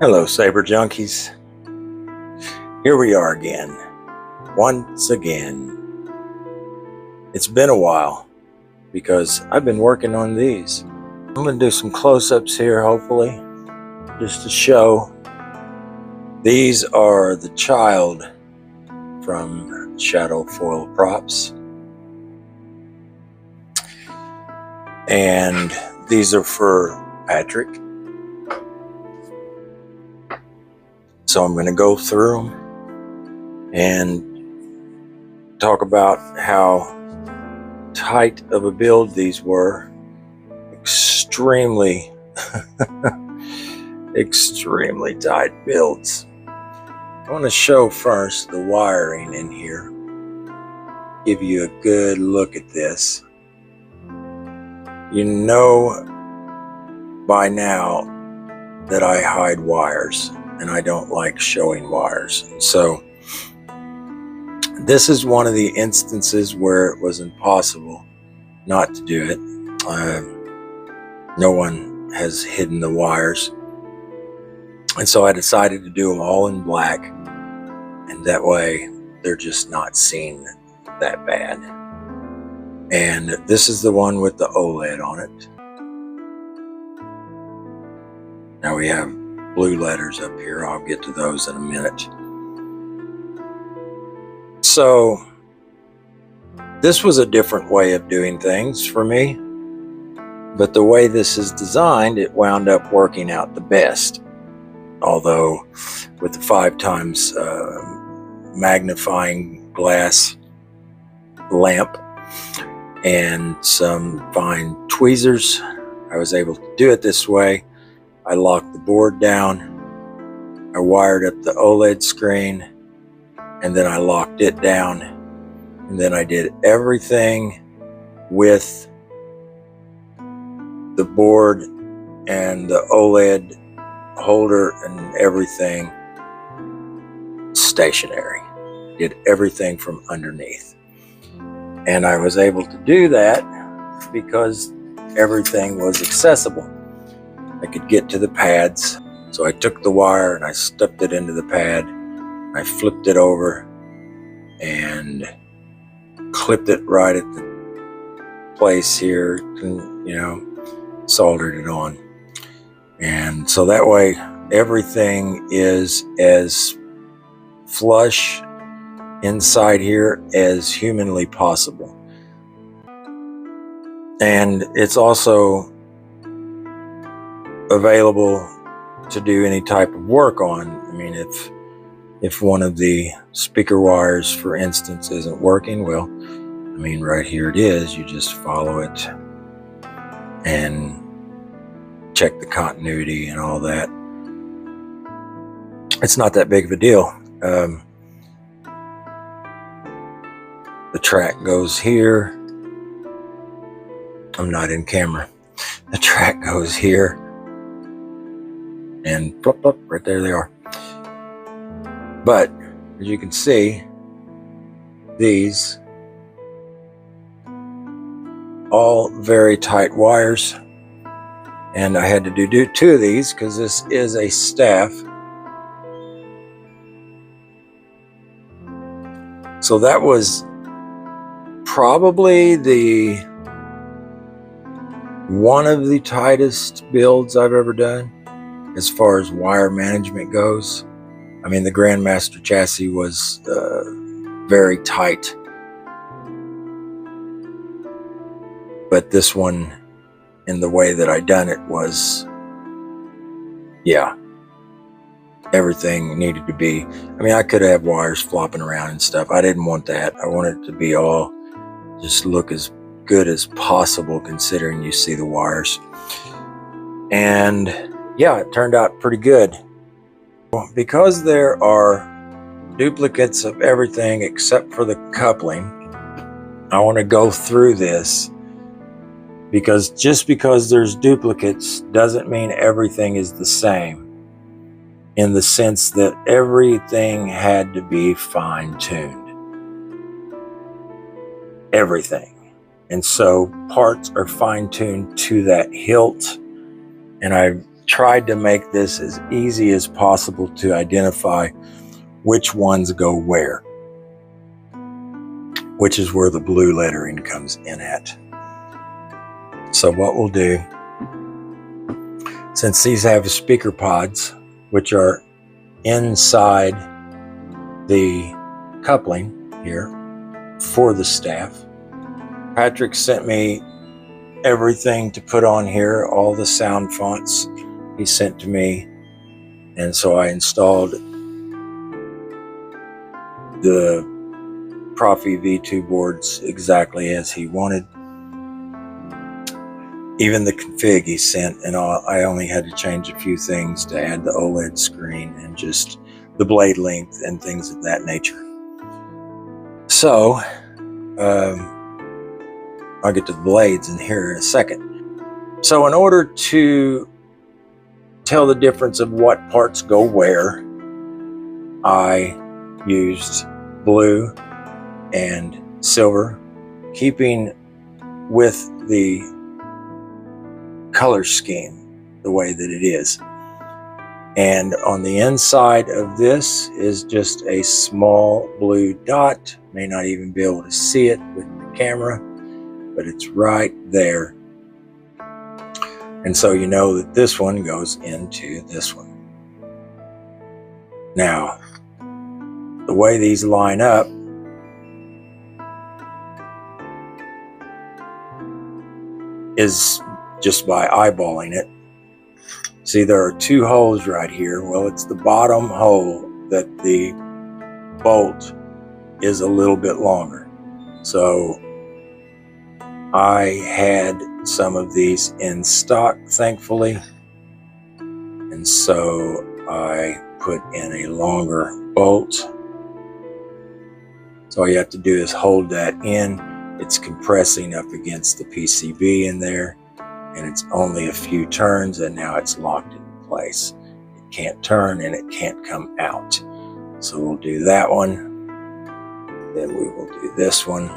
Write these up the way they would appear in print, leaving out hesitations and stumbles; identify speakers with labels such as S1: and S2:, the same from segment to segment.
S1: Hello, Saber Junkies. Here we are again. Once again. It's been a while because I've been working on these. I'm going to do some close-ups here, hopefully, just to show. These are the child from Shadowfoil Props. And these are for Patrick. So I'm going to go through them and talk about how tight of a build these were. Extremely, extremely tight builds. I want to show first the wiring in here. Give you a good look at this. You know by now that I hide wires. And I don't like showing wires. So this is one of the instances where it was impossible not to do it. No one has hidden the wires. And so I decided to do them all in black. And that way they're just not seen that bad. And this is the one with the OLED on it. Now we have blue letters up here. I'll get to those in a minute. So this was a different way of doing things for me, but the way this is designed, it wound up working out the best. Although with the 5 times magnifying glass lamp and some fine tweezers, I was able to do it this way. I locked the board down, I wired up the OLED screen, and then I locked it down, and then I did everything with the board and the OLED holder and everything stationary. Did everything from underneath. And I was able to do that because everything was accessible. I could get to the pads. So I took the wire and I stuffed it into the pad. I flipped it over and clipped it right at the place here and, soldered it on. And so that way everything is as flush inside here as humanly possible. And it's also available to do any type of work on. I mean, if one of the speaker wires, for instance, isn't working, well, I mean, right here it is. You just follow it and check the continuity and all that. It's not that big of a deal. The track goes here. I'm not in camera. The track goes here. And plop, plop, right there they are. But as you can see, these all very tight wires, and I had to do 2 of these because this is a staff. So that was probably one of the tightest builds I've ever done as far as wire management goes. I mean, the Grandmaster chassis was very tight, but this one, in the way that I done it, was, yeah, everything needed to be. I mean, I could have wires flopping around and stuff. I didn't want that. I wanted it to be all just look as good as possible, considering you see the wires. And yeah, it turned out pretty good. Because there are duplicates of everything except for the coupling, I want to go through this, because just because there's duplicates doesn't mean everything is the same, in the sense that everything had to be fine-tuned. Everything. And so parts are fine-tuned to that hilt, and I tried to make this as easy as possible to identify which ones go where, which is where the blue lettering comes in at. So what we'll do, since these have speaker pods, which are inside the coupling here for the staff, Patrick sent me everything to put on here, all the sound fonts he sent to me, and so I installed the Profi V2 boards exactly as he wanted. Even the config he sent, and I only had to change a few things to add the OLED screen and just the blade length and things of that nature. So I'll get to the blades in here in a second. So in order to tell the difference of what parts go where, I used blue and silver, keeping with the color scheme the way that it is. And on the inside of this is just a small blue dot. May not even be able to see it with the camera, but it's right there. And so you know that this one goes into this one. Now, the way these line up is just by eyeballing it. See, there are two holes right here. Well, it's the bottom hole that the bolt is a little bit longer. So I had some of these in stock, thankfully, and so I put in a longer bolt. So all you have to do is hold that in. It's compressing up against the PCB in there, and it's only a few turns, and now it's locked in place. It can't turn and it can't come out. So we'll do that one. Then we will do this one.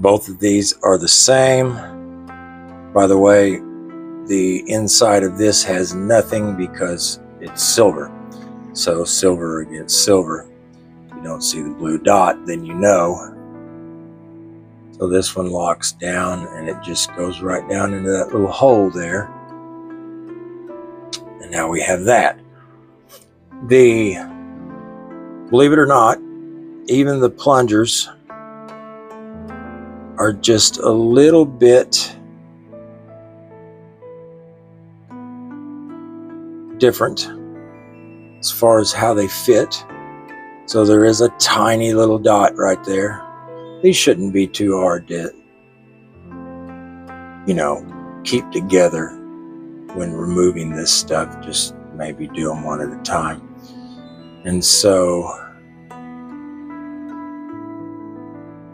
S1: Both of these are the same. By the way, the inside of this has nothing because it's silver. So silver against silver. If you don't see the blue dot, then you know. So this one locks down and it just goes right down into that little hole there. And now we have that. Believe it or not, even the plungers are just a little bit different as far as how they fit. So there is a tiny little dot right there. These shouldn't be too hard to, keep together when removing this stuff. Just maybe do them one at a time. And so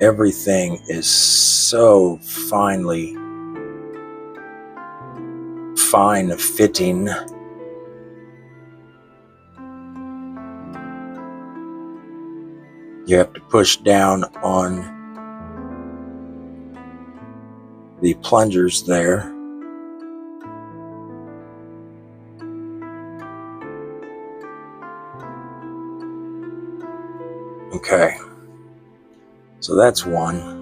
S1: everything is so fine fitting. You have to push down on the plungers there. Okay, so that's one.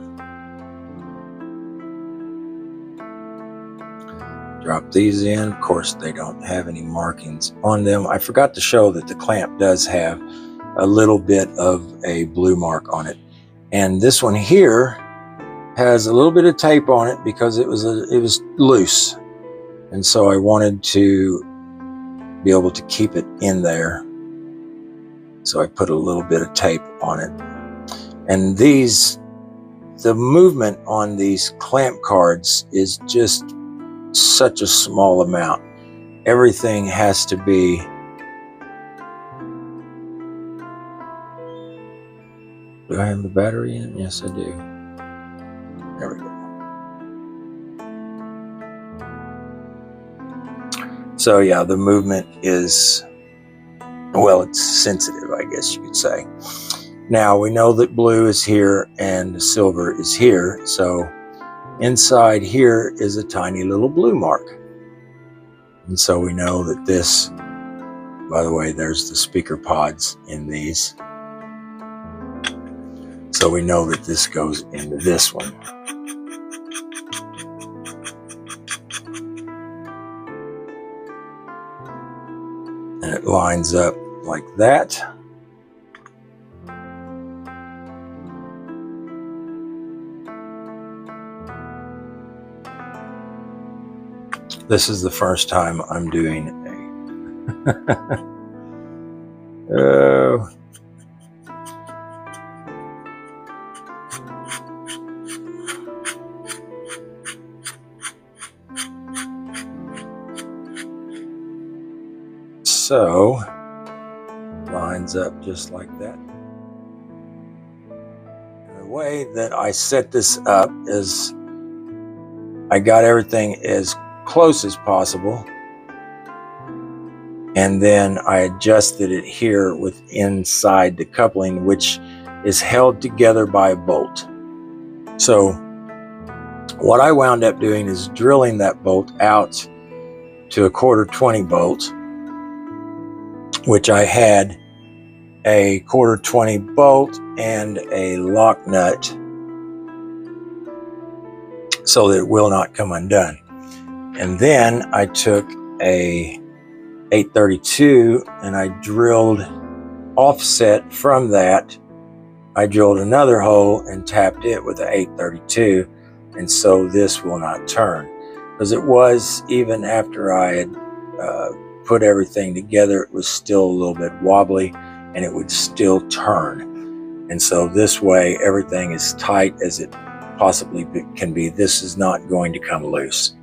S1: Drop these in. Of course, they don't have any markings on them. I forgot to show that the clamp does have a little bit of a blue mark on it. And this one here has a little bit of tape on it because it was loose. And so I wanted to be able to keep it in there. So I put a little bit of tape on it. And the movement on these clamp cards is just such a small amount. Everything has to be Do I have the battery in? Yes, I do. There we go. So yeah, the movement is, well, it's sensitive, I guess you could say. Now we know that blue is here and silver is here. So Inside here is a tiny little blue mark. And so we know that this, by the way, there's the speaker pods in these. So we know that this goes into this one. And it lines up like that. This is the first time I'm doing a oh. So lines up just like that. And the way that I set this up is I got everything as close as possible, and then I adjusted it here with inside the coupling, which is held together by a bolt. So what I wound up doing is drilling that bolt out to a 1/4-20 bolt, which I had a 1/4-20 bolt and a lock nut so that it will not come undone. And then I took a 832 and I drilled offset from that. I drilled another hole and tapped it with an 832, and so this will not turn. Because it was, even after I had put everything together, it was still a little bit wobbly and it would still turn. And so this way, everything is tight as it possibly can be. This is not going to come loose.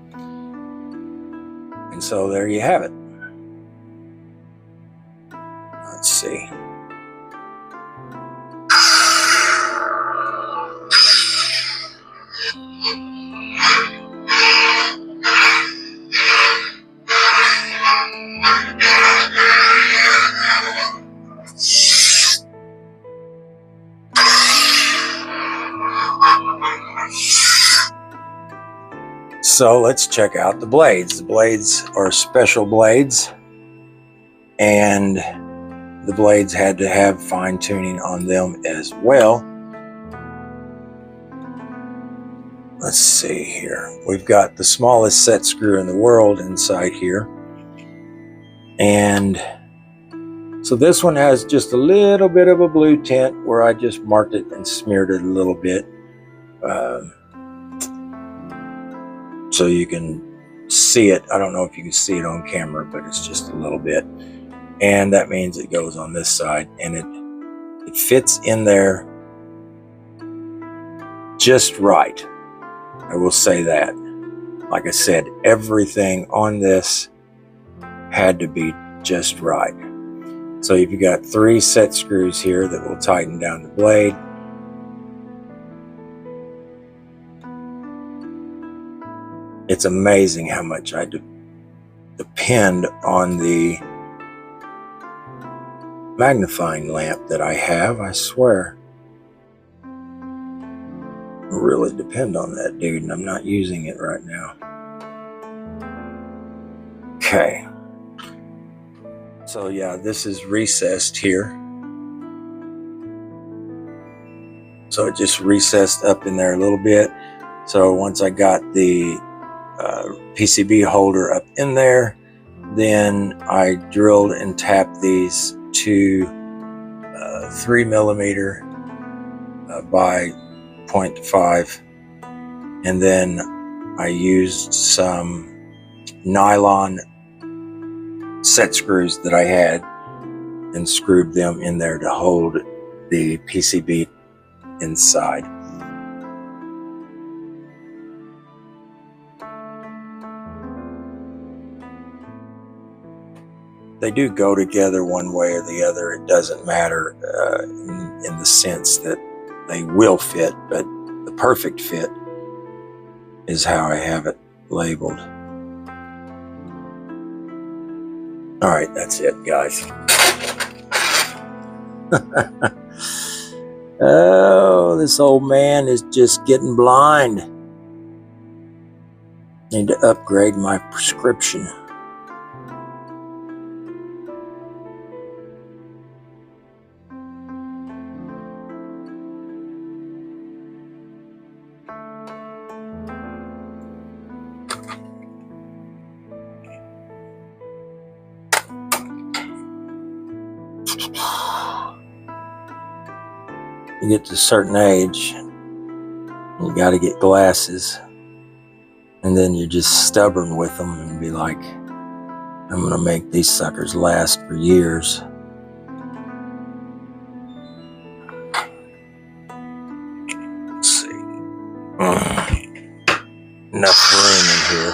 S1: And so there you have it. Let's see. So let's check out the blades. The blades are special blades, and the blades had to have fine tuning on them as well. Let's see here. We've got the smallest set screw in the world inside here. And so this one has just a little bit of a blue tint where I just marked it and smeared it a little bit. So you can see it. I don't know if you can see it on camera, but it's just a little bit. And that means it goes on this side, and it fits in there just right. I will say that. Like I said, everything on this had to be just right. So you've got 3 set screws here that will tighten down the blade. It's amazing how much I depend on the magnifying lamp that I have, I swear. I really depend on that, dude, and I'm not using it right now. Okay. So yeah, this is recessed here. So it just recessed up in there a little bit. So once I got the PCB holder up in there, then I drilled and tapped these to 3mm by 0.5, and then I used some nylon set screws that I had and screwed them in there to hold the PCB inside. They do go together one way or the other. It doesn't matter in the sense that they will fit, but the perfect fit is how I have it labeled. All right, that's it, guys. Oh, this old man is just getting blind. Need to upgrade my prescription. You get to a certain age, you got to get glasses, and then you're just stubborn with them and be like, I'm going to make these suckers last for years. Let's see. Enough room in here.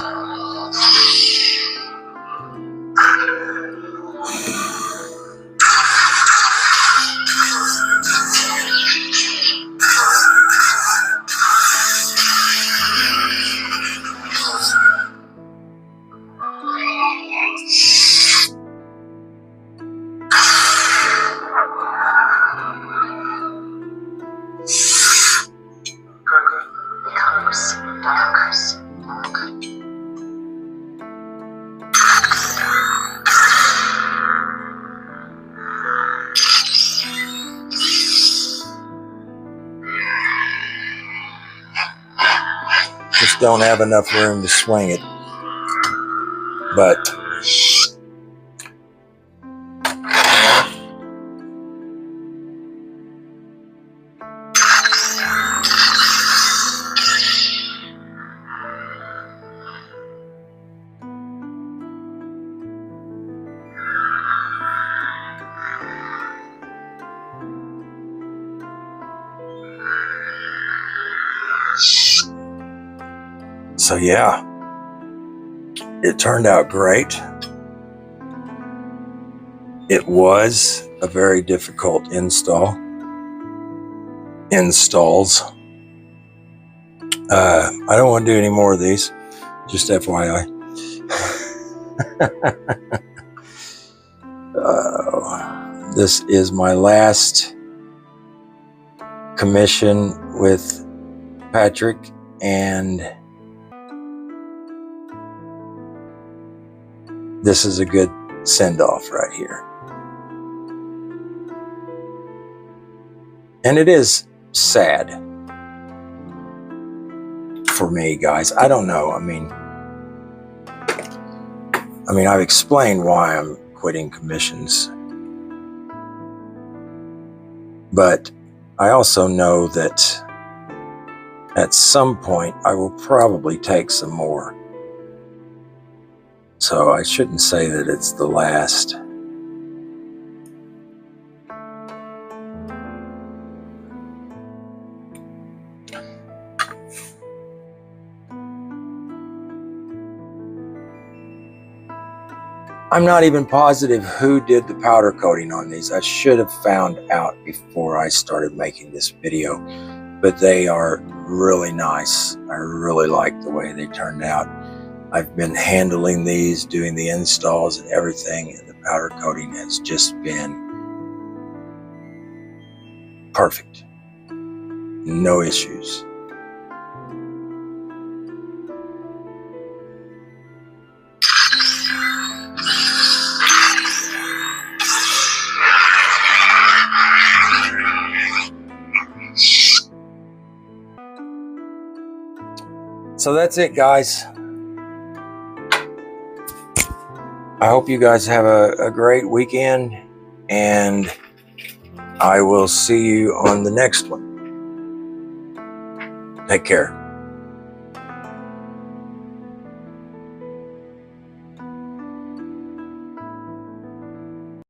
S1: Just don't have enough room to swing it. But so yeah, it turned out great. It was a very difficult installs. I don't want to do any more of these, just FYI. This is my last commission with Patrick, and this is a good send-off right here. And it is sad for me, guys. I don't know. I mean, I've explained why I'm quitting commissions. But I also know that at some point I will probably take some more. So I shouldn't say that it's the last. I'm not even positive who did the powder coating on these. I should have found out before I started making this video, but they are really nice. I really like the way they turned out. I've been handling these, doing the installs and everything, and the powder coating has just been perfect. No issues. So that's it, guys. I hope you guys have a great weekend, and I will see you on the next one. Take care.